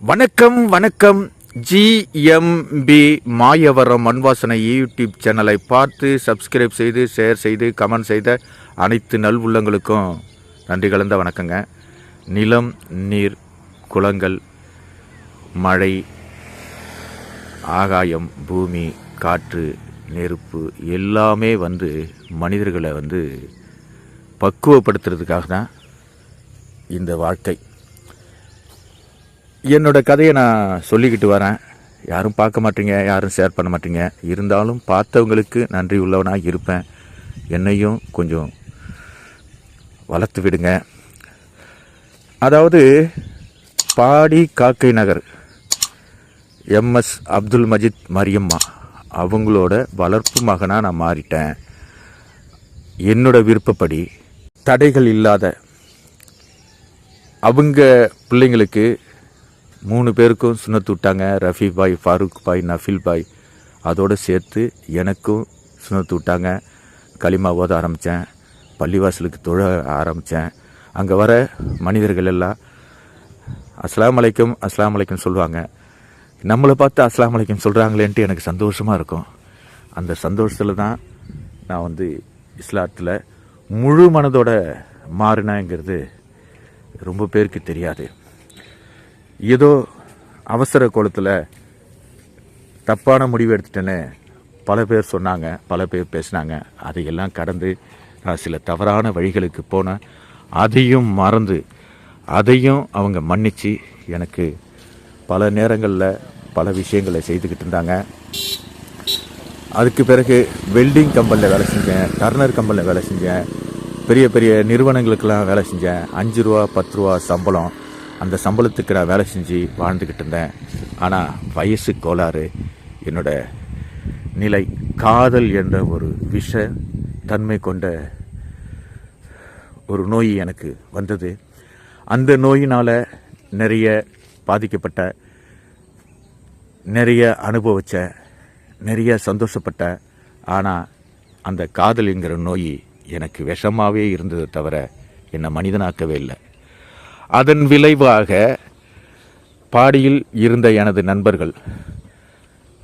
வணக்கம் வணக்கம். GMP Mayavaram Manvasanai YouTube சேனலை பார்த்து சப்ஸ்கிரைப் செய்து ஷேர் செய்து கமெண்ட் செய்த அனைத்து நல்வுள்ளங்களுக்கும் நன்றி கலந்த வணக்கங்க. நிலம், நீர், குளங்கள், மழை, ஆகாயம், பூமி, காற்று, நெருப்பு எல்லாமே மனிதர்களை பக்குவப்படுத்துறதுக்காக தான் இந்த வாழ்க்கை. என்னோட கதையை நான் சொல்லிக்கிட்டு வரேன். யாரும் பார்க்க மாட்டீங்க, யாரும் ஷேர் பண்ண மாட்டீங்க. இருந்தாலும் பார்த்தவங்களுக்கு நன்றி உள்ளவனாக இருப்பேன். என்னையும் கொஞ்சம் வளர்த்து விடுங்க. அதாவது பாடி காக்கை நகர் எம்எஸ் அப்துல் மஜித் மரியம்மா அவங்களோட வளர்ப்பு மகனாக நான் மாறிட்டேன். என்னோட விருப்பப்படி தடைகள் இல்லாத அவங்க பிள்ளைங்களுக்கு 3 பேருக்கும் சுனத்து விட்டாங்க. ரஃபி பாய், ஃபாரூக் பாய், நஃபில் பாய், அதோடு சேர்த்து எனக்கும் சுனத்து விட்டாங்க. களிமா ஓத ஆரம்பித்தேன். பள்ளிவாசலுக்கு தொழ ஆரம்பித்தேன். அங்கே வர மனிதர்கள் எல்லாம் அஸ்ஸலாமு அலைக்கும் அஸ்ஸலாமு அலைக்கும் சொல்லுவாங்க. நம்மளை பார்த்து அஸ்ஸலாமு அலைக்கும் சொல்கிறாங்களேன்ட்டு எனக்கு சந்தோஷமாக இருக்கும். அந்த சந்தோஷத்தில் தான் நான் இஸ்லாத்தில் முழு மனதோட மாறினேங்கிறது ரொம்ப பேருக்கு தெரியாது. ஏதோ அவசர கோலத்தில் தப்பான முடிவு எடுத்துட்டேன்னு பல பேர் சொன்னாங்க, பல பேர் பேசினாங்க. அதையெல்லாம் கடந்து நான் சில தவறான வழிகளுக்கு போனேன். அதையும் மறந்து அதையும் அவங்க மன்னித்து எனக்கு பல நேரங்களில் பல விஷயங்களை செய்துக்கிட்டு இருந்தாங்க. அதுக்கு பிறகு வெல்டிங் கம்பெனியில் வேலை செஞ்சேன், டர்னர் கம்பெனியில் வேலை செஞ்சேன், பெரிய பெரிய நிறுவனங்களுக்கெல்லாம் வேலை செஞ்சேன். 5 ரூபா 10 ரூபா சம்பளம். அந்த சம்பளத்துக்கு நான் வேலை செஞ்சு வாழ்ந்துக்கிட்டு இருந்தேன். ஆனால் வயசு கோளாறு, என்னோட நிலை, காதல் என்ற ஒரு விஷ தன்மை கொண்ட ஒரு நோய் எனக்கு வந்தது. அந்த நோயினால் நிறைய பாதிக்கப்பட்ட, நிறைய அனுபவிச்ச, நிறைய சந்தோஷப்பட்ட. ஆனால் அந்த காதல்ங்கிற நோய் எனக்கு விஷமாகவே இருந்ததை தவிர என்னை மனிதனாக்கவே இல்லை. அதன் விளைவாக பாடியில் இருந்த எனது நண்பர்கள்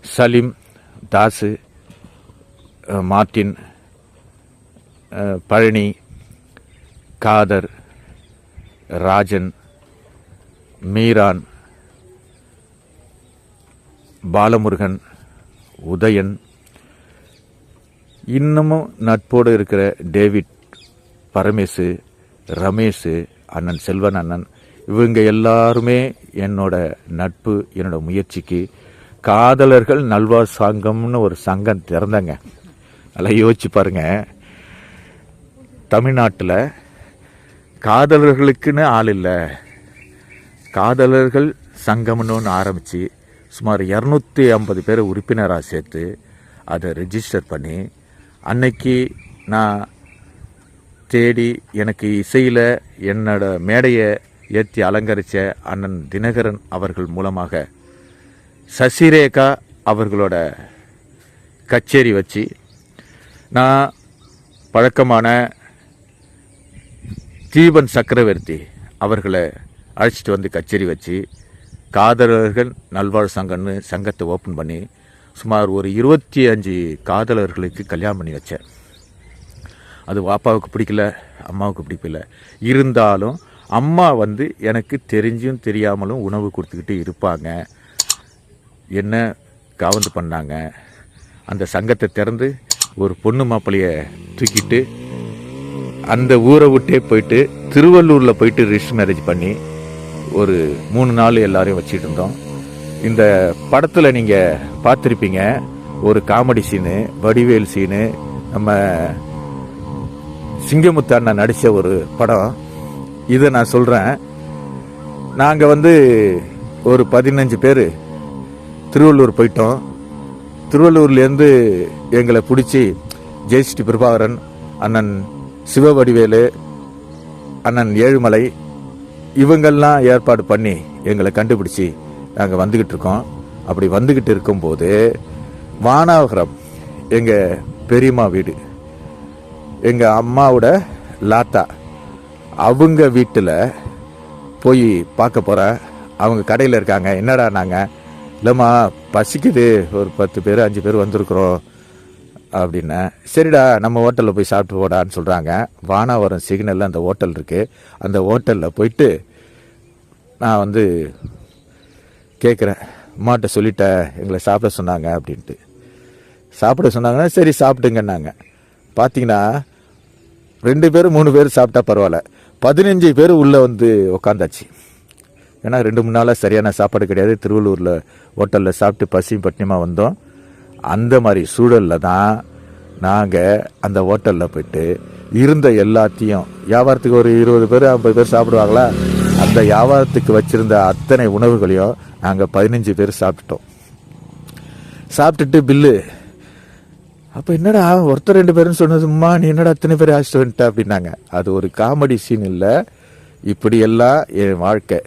சலீம், தாசு, மார்ட்டின், பழனி, காதர், ராஜன், மீரான், பாலமுருகன், உதயன், இன்னமும் நட்போடு இருக்கிற டேவிட், பரமேசு, ரமேஷு, அண்ணன் செல்வன் அண்ணன், இவங்க எல்லாருமே என்னோட நட்பு, என்னோட முயற்சிக்கு காதலர்கள் நல்வாழ் சங்கம்னு ஒரு சங்கம் திறந்தாங்க. நல்லா யோசிச்சு பாருங்க. தமிழ்நாட்டில் காதலர்களுக்குன்னு ஆள் இல்லை, காதலர்கள் சங்கம்னு ஒன்று ஆரம்பித்து சுமார் 250 பேரை உறுப்பினராக சேர்த்து அதை ரெஜிஸ்டர் பண்ணி அன்னைக்கு நான் தேடி எனக்கு இசையில் என்னோட மேடையை ஏற்றி அலங்கரித்த அண்ணன் தினகரன் அவர்கள் மூலமாக சசிரேகா அவர்களோட கச்சேரி வச்சு நான் பழக்கமான தீபன் சக்கரவர்த்தி அவர்களை அழைச்சிட்டு கச்சேரி வச்சு காதலர்கள் நல்வாழ் சங்கம்னு சங்கத்தை ஓப்பன் பண்ணி சுமார் ஒரு 25 காதலர்களுக்கு கல்யாணம் பண்ணி வச்சேன். அது அப்பாவுக்கு பிடிக்கல, அம்மாவுக்கு பிடிக்கல. இருந்தாலும் அம்மா எனக்கு தெரிஞ்சும் தெரியாமலும் உணவு கொடுத்துக்கிட்டு இருப்பாங்க. என்ன காவந்து பண்ணாங்க. அந்த சங்கத்தை திறந்து ஒரு பொண்ணு மாப்பிள்ளைய தூக்கிட்டு அந்த ஊரை விட்டே போயிட்டு திருவள்ளூரில் போயிட்டு ரிஜிஸ்டர் மேரேஜ் பண்ணி ஒரு 3 நாள் எல்லாரையும் வச்சுட்டு இருந்தோம். இந்த படத்தில் நீங்கள் பார்த்துருப்பீங்க, ஒரு காமெடி சீனு, வடிவேல் சீனு, நம்ம சிங்கமுத்து அண்ணன் நடித்த ஒரு படம். இதை நான் சொல்கிறேன். நாங்கள் ஒரு 15 பேர் திருவள்ளூர் போயிட்டோம். திருவள்ளூர்லேருந்து எங்களை பிடிச்சி ஜெயஸ்ரீ பிரபாகரன், அண்ணன் சிவவடிவேலு, அண்ணன் ஏழுமலை, இவங்கெல்லாம் ஏற்பாடு பண்ணி எங்களை கண்டுபிடிச்சி நாங்கள் வந்துக்கிட்டு இருக்கோம். அப்படி வந்துக்கிட்டு இருக்கும்போது வானாகரம் எங்கள் பெரியம்மா வீடு, எங்கள் அம்மாவோட லாத்தா அவங்க வீட்டில் போய் பார்க்க போகிறேன். அவங்க கடையில் இருக்காங்க. என்னடா நாங்கள் இல்லைம்மா பசிக்குது, ஒரு 10 பேர் 5 பேர் வந்திருக்குறோம் அப்படின்னேன். சரிடா நம்ம ஹோட்டலில் போய் சாப்பிட்டு போடான்னு சொல்கிறாங்க. வானாவரம் சிக்னலில் அந்த ஹோட்டல் இருக்குது. அந்த ஹோட்டலில் போயிட்டு நான் வந்து கேட்குறேன், அம்மாட்ட சொல்லிட்டேன் எங்களை சாப்பிட சொன்னாங்க அப்படின்ட்டு. சாப்பிட சொன்னாங்கன்னா சரி சாப்பிட்டுங்கன்னாங்க. பார்த்தீங்கன்னா 2 பேர் 3 பேர் சாப்பிட்டா பரவாயில்ல, 15 பேர் உள்ளே வந்து உக்காந்தாச்சு. ஏன்னா 2-3 நாளாக சரியான சாப்பாடு கிடையாது. திருவள்ளூரில் ஹோட்டலில் சாப்பிட்டு பசியும் பட்டினியமாக வந்தோம். அந்த மாதிரி சூழலில் தான் நாங்கள் அந்த ஹோட்டலில் போயிட்டு இருந்த எல்லாத்தையும், வியாபாரத்துக்கு ஒரு 20 பேர் 50 பேர் சாப்பிடுவாங்களா, அந்த வியாபாரத்துக்கு வச்சுருந்த அத்தனை உணவுகளையும் நாங்கள் 15 பேர் சாப்பிட்டுட்டோம். சாப்பிட்டுட்டு பில்லு, அப்போ என்னடா ஒருத்தர் 2 பேருன்னு சொன்னதும்மா, நீ என்னடா அத்தனை பேர் ஆசிட்டு வந்துட்ட அப்படின்னாங்க. அது ஒரு காமெடி சீன் இல்லை, இப்படியெல்லாம் என் வாழ்க்கை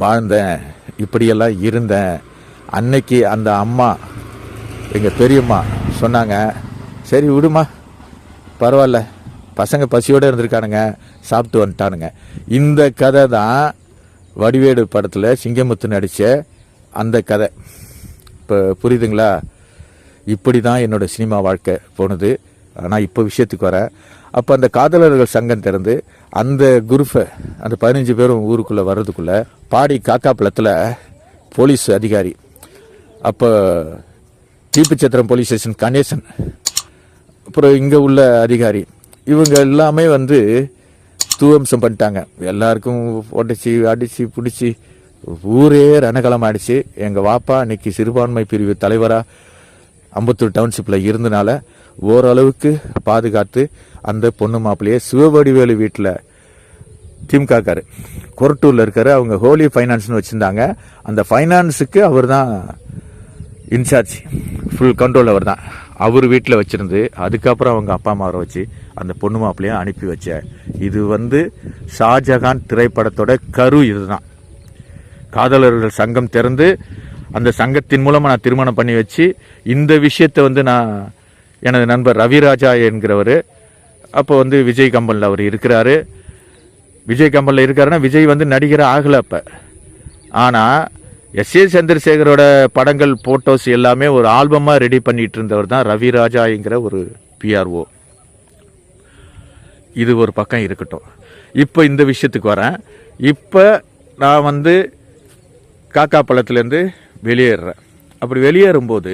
வாழ்ந்தேன், இப்படியெல்லாம் இருந்தேன். அன்னைக்கு அந்த அம்மா, எங்கள் பெரியம்மா சொன்னாங்க, சரி விடுமா பரவாயில்ல, பசங்க பசியோடு இருந்திருக்கானுங்க, சாப்பிட்டு வந்துட்டானுங்க. இந்த கதை தான் வடிவேடு படத்தில் சிங்கமுத்து நடித்த அந்த கதை. இப்போ புரியுதுங்களா? இப்படி தான் என்னோடய சினிமா வாழ்க்கை போனது. ஆனால் இப்போ விஷயத்துக்கு வரேன். அப்போ அந்த காதலர்கள் சங்கம் திறந்து அந்த குரூப்பை, அந்த 15 பேரும் ஊருக்குள்ளே வர்றதுக்குள்ளே பாடி காக்காப்பழத்தில் போலீஸ் அதிகாரி, அப்போ தீப்புச்சத்திரம் போலீஸ் ஸ்டேஷன் கணேசன், அப்புறம் இங்கே உள்ள அதிகாரி, இவங்க எல்லாமே வந்து தூவம்சம் பண்ணிட்டாங்க. எல்லாருக்கும் உடச்சி அடித்து பிடிச்சி ஊரே ரணகலம் ஆயிடுச்சு. எங்கள் வாப்பா இன்னைக்கு சிறுபான்மை பிரிவு தலைவராக அம்பத்தூர் டவுன்ஷிப்பில் இருந்தனால ஓரளவுக்கு பாதுகாத்து அந்த பொண்ணு மாப்பிள்ளையே சிவவடிவேலு வீட்டில் திமுகக்காரு கொரட்டூரில் இருக்காரு. அவங்க ஹோலி ஃபைனான்ஸ்னு வச்சுருந்தாங்க. அந்த ஃபைனான்ஸுக்கு அவர் தான் இன்சார்ஜ், ஃபுல் கண்ட்ரோல் அவர் தான். அவர் வீட்டில் வச்சுருந்து அதுக்கப்புறம் அவங்க அப்பா அம்மாவை வச்சு அந்த பொண்ணு மாப்பிள்ளையை அனுப்பி வச்சேன். இது வந்து ஷாஜகான் திரைப்படத்தோட கரு. இதுதான் காதலர்கள் சங்கம் திறந்து அந்த சங்கத்தின் மூலமாக நான் திருமணம் பண்ணி வச்சு இந்த விஷயத்தை வந்து நான் எனது நண்பர் ரவிராஜா என்கிறவர், அப்போ வந்து விஜய் கம்பனில் அவர் இருக்கிறாரு. விஜய் கம்பனில் இருக்காருன்னா விஜய் வந்து நடிகராக ஆகலை அப்போ. ஆனால் எஸ்.ஏ. சந்திரசேகரோட படங்கள் ஃபோட்டோஸ் எல்லாமே ஒரு ஆல்பமாக ரெடி பண்ணிட்டு இருந்தவர் தான் ரவிராஜா என்கிற ஒரு பிஆர்ஓ. இது ஒரு பக்கம் இருக்கட்டும். இப்போ இந்த விஷயத்துக்கு வரேன். இப்போ நான் வந்து காக்காப்பழத்துலேருந்து வெளியேறேன். அப்படி வெளியேறும்போது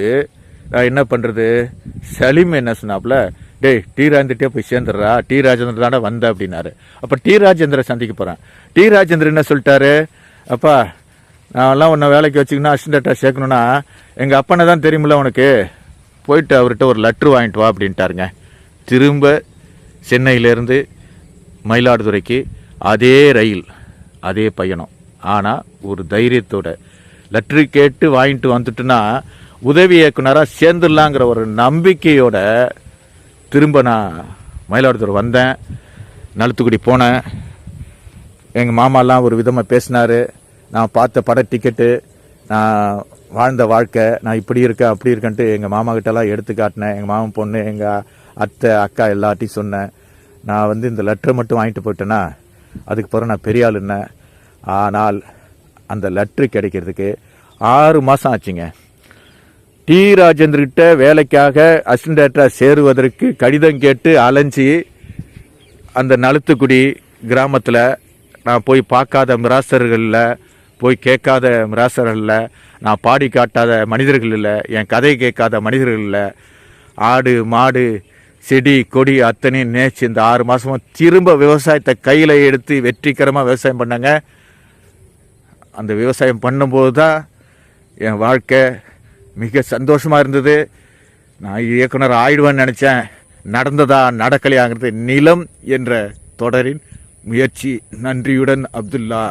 நான் என்ன பண்ணுறது, சலீம் என்ன சொன்னாப்புல, டேய் டி ராஜேந்திரே போய் சேர்ந்துடுறா, டி ராஜேந்திர தானே வந்த அப்படின்னாரு. அப்போ டி ராஜேந்திர சந்திக்க போகிறேன். டி ராஜேந்திர என்ன சொல்லிட்டாரு, அப்பா நான்லாம் உன்னை வேலைக்கு வச்சுக்கணும், அசிஸ்டண்ட்டாக சேர்க்கணுன்னா எங்கள் அப்பனை தான் தெரியுமில்ல உனக்கு, போயிட்டு அவர்கிட்ட ஒரு லெட்ரு வாங்கிட்டு வா அப்படின்ட்டாருங்க. திரும்ப சென்னையிலேருந்து மயிலாடுதுறைக்கு அதே ரயில், அதே பயணம். ஆனால் ஒரு தைரியத்தோட லெட்ரு கேட்டு வாங்கிட்டு வந்துட்டுனா உதவி இயக்குனராக சேர்ந்துடலாங்கிற ஒரு நம்பிக்கையோட திரும்ப நான் மயிலாடுதுறை வந்தேன். நலுத்துக்குடி போனேன். எங்கள் மாமாலாம் ஒரு விதமாக பேசினார். நான் பார்த்த பட டிக்கெட்டு, நான் வாழ்ந்த வாழ்க்கை, நான் இப்படி இருக்கேன் அப்படி இருக்கேன்ட்டு எங்கள் மாமா கிட்டலாம் எடுத்து காட்டினேன். எங்கள் மாமன் பொண்ணு, எங்கள் அத்தை, அக்கா எல்லாத்தையும் சொன்னேன். நான் வந்து இந்த லெட்டரை மட்டும் வாங்கிட்டு போயிட்டேன்னா அதுக்கு பிறகு நான் பெரிய ஆள் என்ன. ஆனால் அந்த லெட்ரு கிடைக்கிறதுக்கு 6 மாதம் ஆச்சுங்க. டி ராஜேந்திரகிட்ட வேலைக்காக அசிஸ்டண்ட்டாக சேருவதற்கு கடிதம் கேட்டு அலைஞ்சி அந்த நலுத்துக்குடி கிராமத்தில் நான் போய் பார்க்காத மிராசர்களில், போய் கேட்காத மிராசர்களில், நான் பாடி காட்டாத மனிதர்கள் இல்லை, என் கதை கேட்காத மனிதர்கள் இல்லை, ஆடு மாடு செடி கொடி அத்தனையும் நேச்சு இந்த 6 மாதமும் திரும்ப விவசாயத்தை கையில் எடுத்து வெற்றிகரமாக விவசாயம் பண்ணாங்க. அந்த விவசாயம் பண்ணும்போது தான் என் வாழ்க்கை மிக சந்தோஷமாக இருந்தது. நான் இயக்குனர் ஆயிடுவேன்னு நினச்சேன். நடந்ததா நடக்கலையாங்கிறது நிலம் என்ற தொடரின் முயற்சி. நன்றியுடன் அப்துல்லா.